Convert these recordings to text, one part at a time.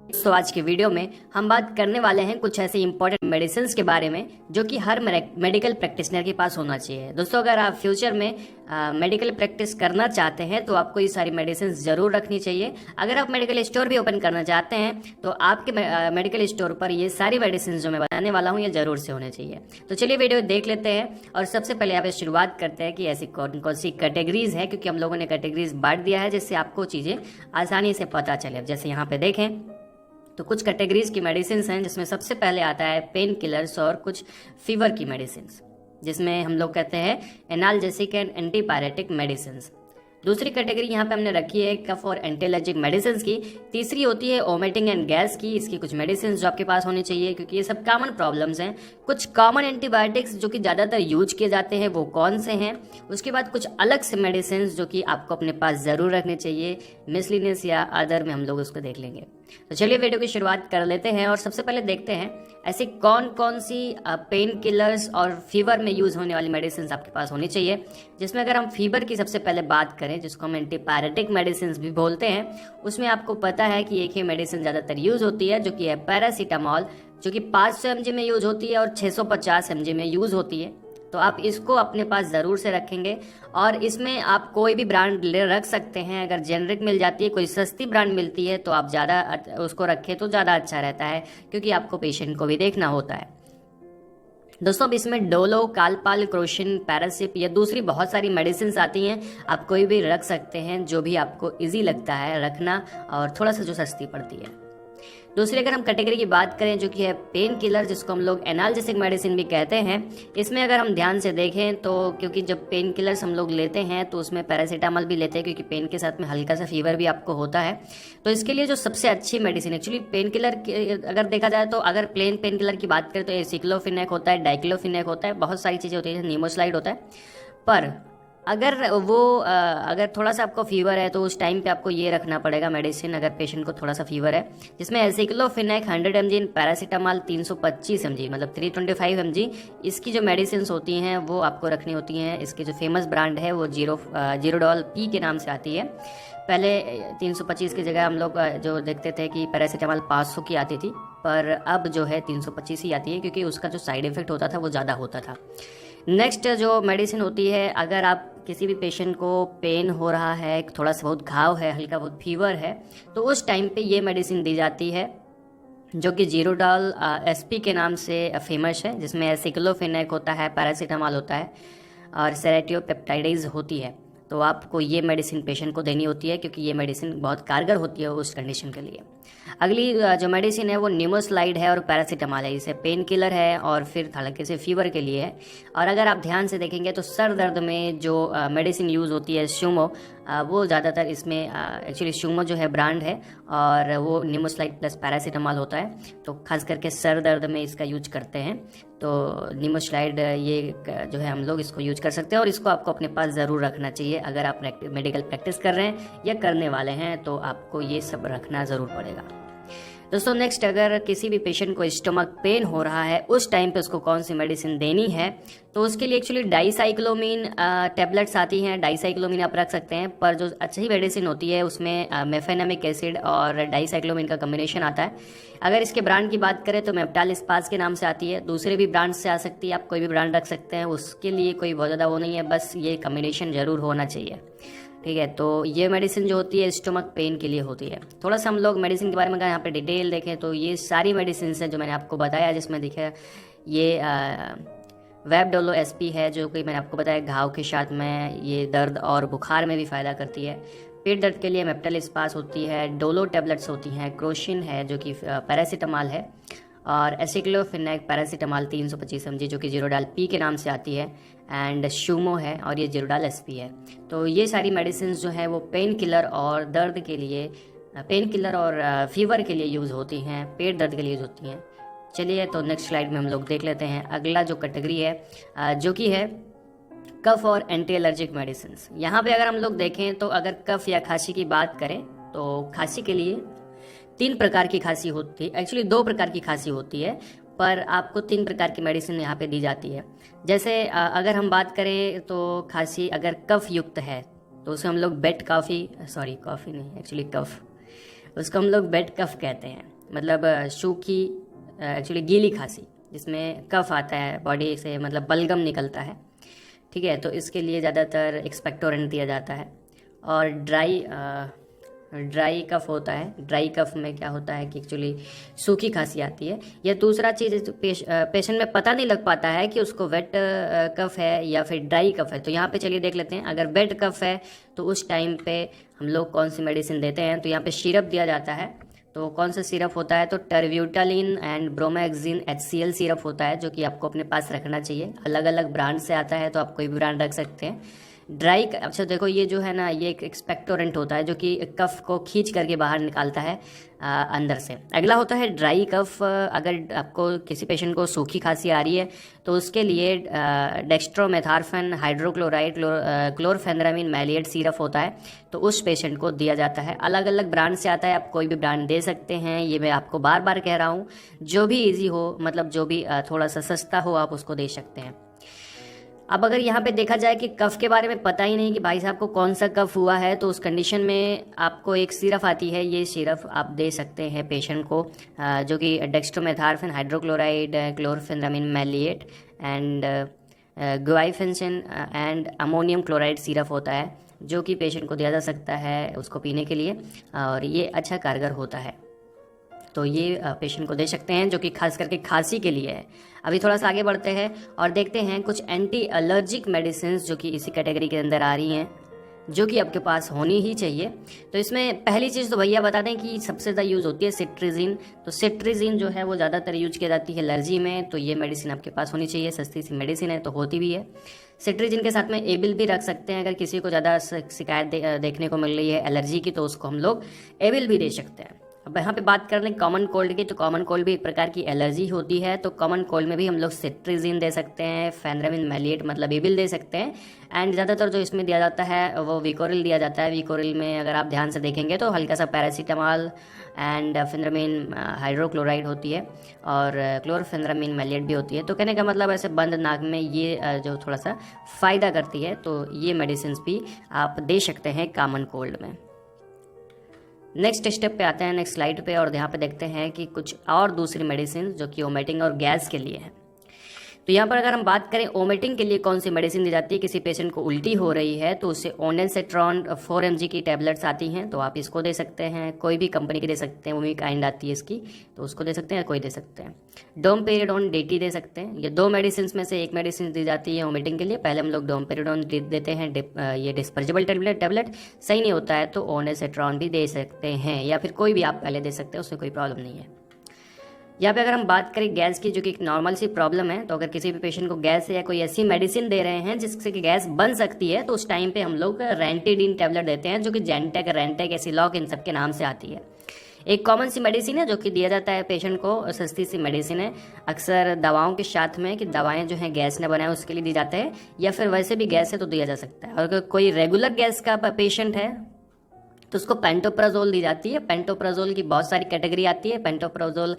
तो आज की वीडियो में हम बात करने वाले हैं कुछ ऐसे इंपॉर्टेंट मेडिसिन के बारे में जो कि हर मेडिकल प्रैक्टिशनर के पास होना चाहिए। दोस्तों, अगर आप फ्यूचर में मेडिकल प्रैक्टिस करना चाहते हैं तो आपको ये सारी मेडिसिन जरूर रखनी चाहिए। अगर आप मेडिकल स्टोर भी ओपन करना चाहते हैं तो आपके मेडिकल स्टोर पर ये सारी मेडिसिन जो मैं बताने वाला हूँ ये जरूर से होने चाहिए। तो चलिए वीडियो देख लेते हैं और सबसे पहले यहाँ पे शुरुआत करते हैं कि ऐसी कौन कौन सी कैटेगरीज है, क्योंकि हम लोगों ने कैटेगरीज बांट दिया है जिससे आपको चीज़ें आसानी से पता चले। जैसे यहाँ पे देखें तो कुछ कैटेगरीज की मेडिसिन हैं जिसमें सबसे पहले आता है पेन किलर्स और कुछ फीवर की मेडिसिन, जिसमें हम लोग कहते हैं एनाल्जेसिक एंड एंटीपायरेटिक मेडिसिन। दूसरी कैटेगरी यहाँ पे हमने रखी है कफ और एंटी एलर्जिक मेडिसिन की। तीसरी होती है वोमिटिंग एंड गैस की। इसकी कुछ मेडिसिन जो आपके पास होनी चाहिए क्योंकि ये सब कॉमन प्रॉब्लम्स हैं। कुछ कॉमन एंटीबायोटिक्स जो कि ज़्यादातर यूज किए जाते हैं वो कौन से हैं। उसके बाद कुछ अलग से मेडिसिन जो कि आपको अपने पास ज़रूर रखने चाहिए, मिसलिनियस या अदर में हम लोग उसको देख लेंगे। तो चलिए वीडियो की शुरुआत कर लेते हैं और सबसे पहले देखते हैं ऐसी कौन कौन सी पेन किलर्स और फीवर में यूज होने वाली मेडिसिन आपके पास होनी चाहिए। जिसमें अगर हम फीवर की सबसे पहले बात करें, जिसको हम एंटीपायरेटिक मेडिसिन भी बोलते हैं, उसमें आपको पता है कि एक ही मेडिसिन ज़्यादातर यूज होती है जो कि है पैरासीटामॉल, जो कि 500 mg में यूज होती है और 650 mg में यूज होती है। तो आप इसको अपने पास ज़रूर से रखेंगे और इसमें आप कोई भी ब्रांड ले रख सकते हैं। अगर जेनरिक मिल जाती है, कोई सस्ती ब्रांड मिलती है तो आप ज़्यादा उसको रखें तो ज़्यादा अच्छा रहता है, क्योंकि आपको पेशेंट को भी देखना होता है। दोस्तों, अब इसमें डोलो, कालपाल, क्रोशिन, पैरासिप या दूसरी बहुत सारी मेडिसिन आती हैं। आप कोई भी रख सकते हैं जो भी आपको इजी लगता है रखना और थोड़ा सा जो सस्ती पड़ती है। दूसरी अगर हम कैटेगरी की बात करें जो कि है पेन किलर, जिसको हम लोग एनाल्जेसिक मेडिसिन भी कहते हैं, इसमें अगर हम ध्यान से देखें तो क्योंकि जब पेन किलर्स हम लोग लेते हैं तो उसमें पैरासीटामॉल भी लेते हैं क्योंकि पेन के साथ में हल्का सा फीवर भी आपको होता है। तो इसके लिए जो सबसे अच्छी मेडिसिन एक्चुअली पेन किलर अगर देखा जाए तो अगर प्लेन पेन किलर की बात करें तो एसिक्लोफिनेक होता है, डाइक्लोफिनेक होता है, बहुत सारी चीज़ें होती है, नीमोस्लाइड होता है। पर अगर थोड़ा सा आपको फीवर है तो उस टाइम पे आपको ये रखना पड़ेगा मेडिसिन, अगर पेशेंट को थोड़ा सा फीवर है, जिसमें एसिक्लोफिनेक 100 mg, पैरासीटामॉल 325 mg मतलब 325 mg इसकी जो मेडिसिन होती हैं वो आपको रखनी होती हैं। इसकी जो फेमस ब्रांड है वो जीरोडॉल पी के नाम से आती है। पहले 325 की जगह हम लोग जो देखते थे कि पैरासीटामॉल 500 की आती थी, पर अब जो है 325 ही आती है क्योंकि उसका जो साइड इफेक्ट होता था वो ज़्यादा होता था। नेक्स्ट जो मेडिसिन होती है, अगर आप किसी भी पेशेंट को पेन हो रहा है, थोड़ा सा बहुत घाव है, हल्का बहुत फीवर है, तो उस टाइम पे ये मेडिसिन दी जाती है जो कि जीरोडॉल एसपी के नाम से फेमस है, जिसमें एसिक्लोफिनेक होता है, पैरासीटामॉल होता है और सेरेटियोपेप्टाइडेज होती है। तो आपको ये मेडिसिन पेशेंट को देनी होती है क्योंकि ये मेडिसिन बहुत कारगर होती है उस कंडीशन के लिए। अगली जो मेडिसिन है वो नीमोस्लाइड है और पैरासीटामॉल है। इसे पेन किलर है और फिर हल्के से फीवर के लिए है। और अगर आप ध्यान से देखेंगे तो सर दर्द में जो मेडिसिन यूज़ होती है सूमो, वो ज़्यादातर इसमें एक्चुअली सूमो जो है ब्रांड है और वो नीमोस्लाइड प्लस पैरासीटामॉल होता है, तो खास करके सर दर्द में इसका यूज करते हैं। तो नीमोस्लाइड ये जो है हम लोग इसको यूज कर सकते हैं और इसको आपको अपने पास ज़रूर रखना चाहिए। अगर आप मेडिकल प्रैक्टिस कर रहे हैं या करने वाले हैं तो आपको ये सब रखना ज़रूर पड़ेगा। दोस्तों, नेक्स्ट अगर किसी भी पेशेंट को स्टमक पेन हो रहा है उस टाइम पे उसको कौन सी मेडिसिन देनी है, तो उसके लिए एक्चुअली डाइसाइक्लोमीन टैबलेट्स आती हैं। डाइसाइक्लोमीन आप रख सकते हैं, पर जो अच्छी मेडिसिन होती है उसमें मेफेनामिक एसिड और डाइसाइक्लोमीन का कम्बिनेशन आता है। अगर इसके ब्रांड की बात करें तो मेप्टाल स्पास के नाम से आती है। दूसरे भी ब्रांड से आ सकती है, आप कोई भी ब्रांड रख सकते हैं, उसके लिए कोई बहुत ज़्यादा वो नहीं है, बस ये कम्बिनेशन ज़रूर होना चाहिए। ठीक है, तो ये मेडिसिन जो होती है स्टमक पेन के लिए होती है। थोड़ा सा हम लोग मेडिसिन के बारे में अगर यहाँ पे डिटेल देखें तो ये सारी मेडिसिन हैं जो मैंने आपको बताया, जिसमें देखा ये वेबडोलो एसपी है जो कि मैंने आपको बताया घाव के साथ में ये दर्द और बुखार में भी फ़ायदा करती है। पेट दर्द के लिए मेप्टल स्पास होती है, डोलो टैबलेट्स होती हैं, क्रोशिन है जो कि पैरासीटामॉल है और एसिक्लोफिनेक पैरासीटामॉल 325 mg जो कि जीरोडाल पी के नाम से आती है, एंड शूमो है और ये जीरोडाल एसपी है। तो ये सारी मेडिसिन जो है वो पेन किलर और दर्द के लिए, पेन किलर और फीवर के लिए यूज़ होती हैं, पेट दर्द के लिए यूज़ होती हैं। चलिए तो नेक्स्ट स्लाइड में हम लोग देख लेते हैं अगला जो कैटेगरी है जो कि है कफ और एंटी एलर्जिक मेडिसिन। यहाँ पे अगर हम लोग देखें तो अगर कफ या खांसी की बात करें तो खांसी के लिए 3 प्रकार की खांसी होती है, एक्चुअली 2 प्रकार की खांसी होती है, पर आपको 3 प्रकार की मेडिसिन यहाँ पे दी जाती है। जैसे अगर हम बात करें तो खांसी अगर कफ युक्त है तो उसे हम लोग कॉफ़ी नहीं एक्चुअली कफ उसको हम लोग वेट कफ कहते हैं, मतलब सूखी एक्चुअली गीली खांसी जिसमें कफ आता है बॉडी से, मतलब बलगम निकलता है, ठीक है। तो इसके लिए ज़्यादातर एक्सपेक्टोरेंट दिया जाता है। और ड्राई कफ होता है, ड्राई कफ में क्या होता है कि एक्चुअली सूखी खांसी आती है। या दूसरा चीज़ पेशेंट में पता नहीं लग पाता है कि उसको वेट कफ है या फिर ड्राई कफ है। तो यहाँ पे चलिए देख लेते हैं, अगर वेट कफ है तो उस टाइम पे हम लोग कौन सी मेडिसिन देते हैं। तो यहाँ पे सिरप दिया जाता है। तो कौन सा सिरप होता है, तो टर्ब्यूटालिन एंड ब्रोमैक्सिन HCl सिरप होता है, जो कि आपको अपने पास रखना चाहिए। अलग अलग ब्रांड से आता है, तो आप कोई भी ब्रांड रख सकते हैं। ड्राई, अच्छा देखो ये जो है ना, ये एक एक्सपेक्टोरेंट होता है जो कि कफ को खींच करके बाहर निकालता है अंदर से। अगला होता है ड्राई कफ। अगर आपको किसी पेशेंट को सूखी खांसी आ रही है तो उसके लिए डेक्स्ट्रोमेथार्फन हाइड्रोक्लोराइड क्लोरफेनरामिन मैलिएट सिरप होता है, तो उस पेशेंट को दिया जाता है। अलग अलग ब्रांड से आता है, आप कोई भी ब्रांड दे सकते हैं। ये मैं आपको बार बार कह रहा हूँ, जो भी ईजी हो, मतलब जो भी थोड़ा सा सस्ता हो, आप उसको दे सकते हैं। अब अगर यहाँ पे देखा जाए कि कफ के बारे में पता ही नहीं कि भाई साहब को कौन सा कफ हुआ है, तो उस कंडीशन में आपको एक सिरप आती है, ये सिरप आप दे सकते हैं पेशेंट को, जो कि dextromethorphan hydrochloride chlorpheniramine maleate and guaifenesin and ammonium chloride syrup होता है, जो कि पेशेंट को दिया जा सकता है उसको पीने के लिए, और ये अच्छा कारगर होता है। तो ये पेशेंट को दे सकते हैं, जो कि खास करके खांसी के लिए है। अभी थोड़ा सा आगे बढ़ते हैं और देखते हैं कुछ एंटी एलर्जिक मेडिसिन जो कि इसी कैटेगरी के अंदर आ रही हैं, जो कि आपके पास होनी ही चाहिए। तो इसमें पहली चीज़ तो भैया बता दें कि सबसे ज़्यादा यूज़ होती है सिट्रिजिन। तो सिट्रिजिन जो है वो ज़्यादातर यूज की जाती है एलर्जी में, तो ये मेडिसिन आपके पास होनी चाहिए। सस्ती सी मेडिसिन है तो होती भी है। सिट्रिजिन के साथ में एबिल भी रख सकते हैं। अगर किसी को ज़्यादा शिकायत देखने को मिल रही है एलर्जी की, तो उसको हम लोग एबिल भी दे सकते हैं। अब यहाँ पे बात कर लें कॉमन कोल्ड की, तो कॉमन कोल्ड भी एक प्रकार की एलर्जी होती है। तो कॉमन कोल्ड में भी हम लोग सिट्रिजिन दे सकते हैं, फेनरामिन मैलिएट मतलब एबिल दे सकते हैं। एंड ज़्यादातर जो इसमें दिया जाता है वो विकोरिल दिया जाता है। विकोरिल में अगर आप ध्यान से देखेंगे तो हल्का सा पैरासीटामॉल एंड फेनरामिन हाइड्रोक्लोराइड होती है, और क्लोरफेनरामिन मैलिएट भी होती है। तो कहने का मतलब ऐसे बंद नाक में ये जो थोड़ा सा फ़ायदा करती है, तो ये मेडिसिन भी आप दे सकते हैं कॉमन कोल्ड में। नेक्स्ट स्टेप पे आते हैं, नेक्स्ट स्लाइड पे, और यहाँ पे देखते हैं कि कुछ और दूसरी मेडिसिन जो कि वोमिटिंग और गैस के लिए है। तो यहाँ पर अगर हम बात करें वोमिटिंग के लिए कौन सी मेडिसिन दी जाती है, किसी पेशेंट को उल्टी हो रही है तो उससे ओनेसेट्रॉन 4 mg की टैबलेट्स आती हैं, तो आप इसको दे सकते हैं। कोई भी कंपनी की दे सकते हैं, वो काइंड आती है इसकी, तो उसको दे सकते हैं, कोई दे सकते हैं। डोमपेरिडोन DT दे सकते हैं। ये दो मेडिसिन में से एक मेडिसिन दी जाती है वोमिटिंग के लिए। पहले हम लोग डोमपेरिडोन देते हैं, ये डिस्पर्जेबल टैबलेट सही नहीं होता है तो ओनेसेट्रॉन भी दे सकते हैं, या फिर कोई भी आप पहले दे सकते हैं, उसमें कोई प्रॉब्लम नहीं है। यहाँ पे अगर हम बात करें गैस की, जो कि एक नॉर्मल सी प्रॉब्लम है, तो अगर किसी भी पेशेंट को गैस है या कोई ऐसी मेडिसिन दे रहे हैं जिससे कि गैस बन सकती है, तो उस टाइम पे हम लोग रेंटिडीन टैबलेट देते हैं, जो कि जेंटेक, रेंटेक, एसिलॉक इन सब के नाम से आती है। एक कॉमन सी मेडिसिन है जो कि दिया जाता है पेशेंट को, सस्ती सी मेडिसिन है, अक्सर दवाओं के साथ में, कि दवाएं जो हैं गैस न बनाए उसके लिए दी जाते हैं, या फिर वैसे भी गैस है तो दिया जा सकता है। और अगर कोई रेगुलर गैस का पेशेंट है तो उसको पेंटोप्राजोल दी जाती है। पेंटोप्राजोल की बहुत सारी कैटेगरी आती है। पेंटोप्राजोल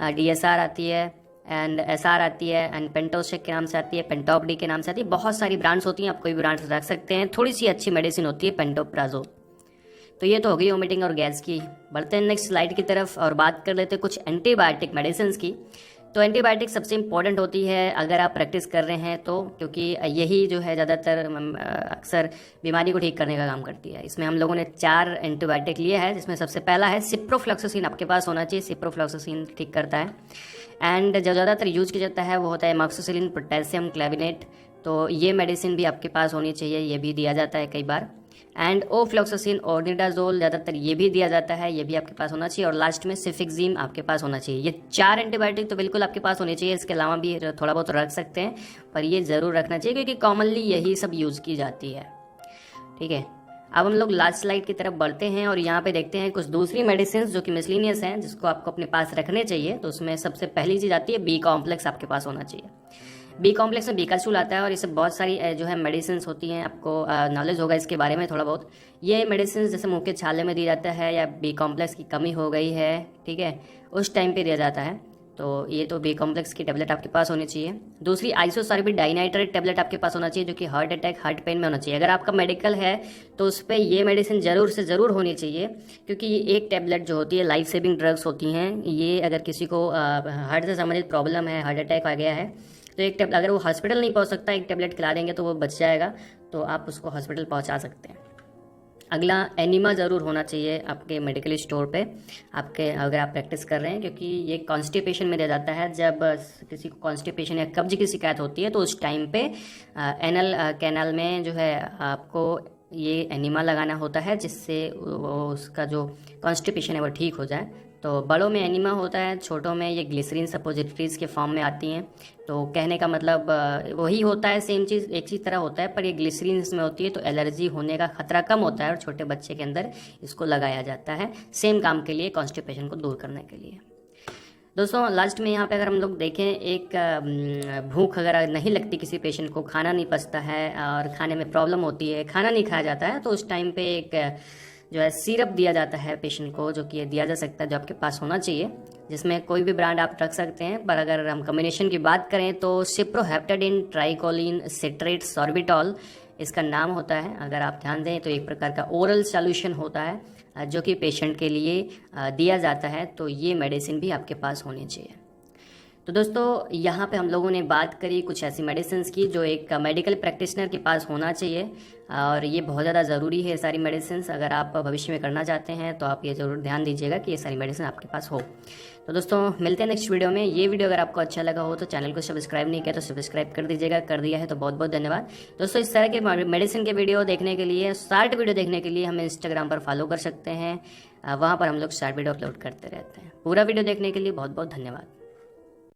DSR आती है एंड SR आती है एंड पेंटोशेक के नाम से आती है, पेंटॉप डी के नाम से आती है। बहुत सारी ब्रांड्स होती हैं, आप कोई ब्रांड रख सकते हैं। थोड़ी सी अच्छी मेडिसिन होती है पेंटोप्राजोल। तो ये तो हो गई वोमिटिंग और गैस की। बढ़ते हैं नेक्स्ट स्लाइड की तरफ और बात कर लेते हैं कुछ एंटीबायोटिक मेडिसिन की। तो एंटीबायोटिक सबसे इंपॉर्टेंट होती है अगर आप प्रैक्टिस कर रहे हैं तो, क्योंकि यही जो है ज़्यादातर अक्सर बीमारी को ठीक करने का काम करती है। इसमें हम लोगों ने 4 एंटीबायोटिक लिए हैं, जिसमें सबसे पहला है सिप्रोफ्लॉक्सासिन, आपके पास होना चाहिए। सिप्रोफ्लॉक्सासिन ठीक करता है। एंड जो ज़्यादातर यूज किया जाता है वो होता है एमॉक्सिसिलिन पोटेशियम क्लेविनेट, तो ये मेडिसिन भी आपके पास होनी चाहिए, ये भी दिया जाता है कई बार। एंड ओफ्लॉक्सासिन ऑर्निडाजोल, ज़्यादातर ये भी दिया जाता है, ये भी आपके पास होना चाहिए। और लास्ट में सिफिक्जिम आपके पास होना चाहिए। ये 4 एंटीबायोटिक तो बिल्कुल आपके पास होने चाहिए। इसके अलावा भी थोड़ा बहुत रख सकते हैं, पर ये ज़रूर रखना चाहिए क्योंकि कॉमनली यही सब यूज़ की जाती है। ठीक है, अब हम लोग लास्ट स्लाइड की तरफ बढ़ते हैं और यहाँ पे देखते हैं कुछ दूसरी मेडिसिन जो कि मिसलिनियस हैं, जिसको आपको अपने पास रखने चाहिए। तो उसमें सबसे पहली चीज़ आती है B कॉम्प्लेक्स, आपके पास होना चाहिए। B कॉम्प्लेक्स में बीकाचूल आता है और इससे बहुत सारी जो है मेडिसिन होती हैं, आपको नॉलेज होगा इसके बारे में थोड़ा बहुत। ये मेडिसिन जैसे मुंह के छाले में दिया जाता है, या B कॉम्प्लेक्स की कमी हो गई है, ठीक है, उस टाइम पे दिया जाता है। तो ये तो बी कॉम्प्लेक्स की टेबलेट आपके पास होनी चाहिए। दूसरी आइसोसार्बिड डाइनाइट्रेट टेबलेट आपके पास होना चाहिए, जो कि हार्ट अटैक हार्ट पेन में होना चाहिए। अगर आपका मेडिकल है तो उस पर ये मेडिसिन ज़रूर से ज़रूर होनी चाहिए, क्योंकि ये एक टेबलेट जो होती है लाइफ सेविंग ड्रग्स होती हैं। ये अगर किसी को हार्ट से संबंधित प्रॉब्लम है, हार्ट अटैक आ गया है, तो एक टेबलेट, अगर वो हॉस्पिटल नहीं पहुँच सकता, एक टेबलेट खिला देंगे तो वो बच जाएगा, तो आप उसको हॉस्पिटल पहुँचा सकते हैं। अगला एनिमा ज़रूर होना चाहिए आपके मेडिकल स्टोर पे, आपके अगर आप प्रैक्टिस कर रहे हैं, क्योंकि ये कॉन्स्टिपेशन में दिया जाता है। जब किसी को कॉन्स्टिपेशन या कब्ज की शिकायत होती है तो उस टाइम पे एनल कैनाल में जो है आपको ये एनिमा लगाना होता है, जिससे उसका जो कॉन्स्टिपेशन है वो ठीक हो जाए। तो बड़ों में एनिमा होता है, छोटों में ये ग्लिसरीन सपोजिटरीज के फॉर्म में आती हैं। तो कहने का मतलब वही होता है, सेम चीज़ एक चीज़ तरह होता है, पर ये ग्लिसरीन इसमें होती है तो एलर्जी होने का खतरा कम होता है, और छोटे बच्चे के अंदर इसको लगाया जाता है सेम काम के लिए, कॉन्स्टिपेशन को दूर करने के लिए। दोस्तों लास्ट में यहाँ पे अगर हम लोग देखें, एक भूख अगर नहीं लगती किसी पेशेंट को, खाना नहीं पचता है और खाने में प्रॉब्लम होती है, खाना नहीं खाया जाता है, तो उस टाइम पे एक जो है सिरप दिया जाता है पेशेंट को, जो कि ये दिया जा सकता है, जो आपके पास होना चाहिए, जिसमें कोई भी ब्रांड आप रख सकते हैं। पर अगर हम कॉम्बिनेशन की बात करें तो सिप्रोहेप्टाडिन ट्राइकोलिन सिट्रेट सॉर्बिटॉल इसका नाम होता है। अगर आप ध्यान दें तो एक प्रकार का ओरल सॉल्यूशन होता है जो कि पेशेंट के लिए दिया जाता है, तो ये मेडिसिन भी आपके पास होनी चाहिए। तो दोस्तों यहाँ पे हम लोगों ने बात करी कुछ ऐसी मेडिसिन की जो एक मेडिकल प्रैक्टिशनर के पास होना चाहिए, और ये बहुत ज़्यादा ज़रूरी है सारी मेडिसिन। अगर आप भविष्य में करना चाहते हैं तो आप ये ज़रूर ध्यान दीजिएगा कि ये सारी मेडिसिन आपके पास हो। तो दोस्तों मिलते हैं नेक्स्ट वीडियो में। ये वीडियो अगर आपको अच्छा लगा हो तो चैनल को सब्सक्राइब नहीं किया तो सब्सक्राइब कर दीजिएगा, कर दिया है तो बहुत बहुत धन्यवाद। दोस्तों इस तरह के मेडिसिन के वीडियो देखने के लिए, शॉर्ट वीडियो देखने के लिए हमें इंस्टाग्राम पर फॉलो कर सकते हैं, वहाँ पर हम लोग शॉर्ट वीडियो अपलोड करते रहते हैं। पूरा वीडियो देखने के लिए बहुत बहुत धन्यवाद।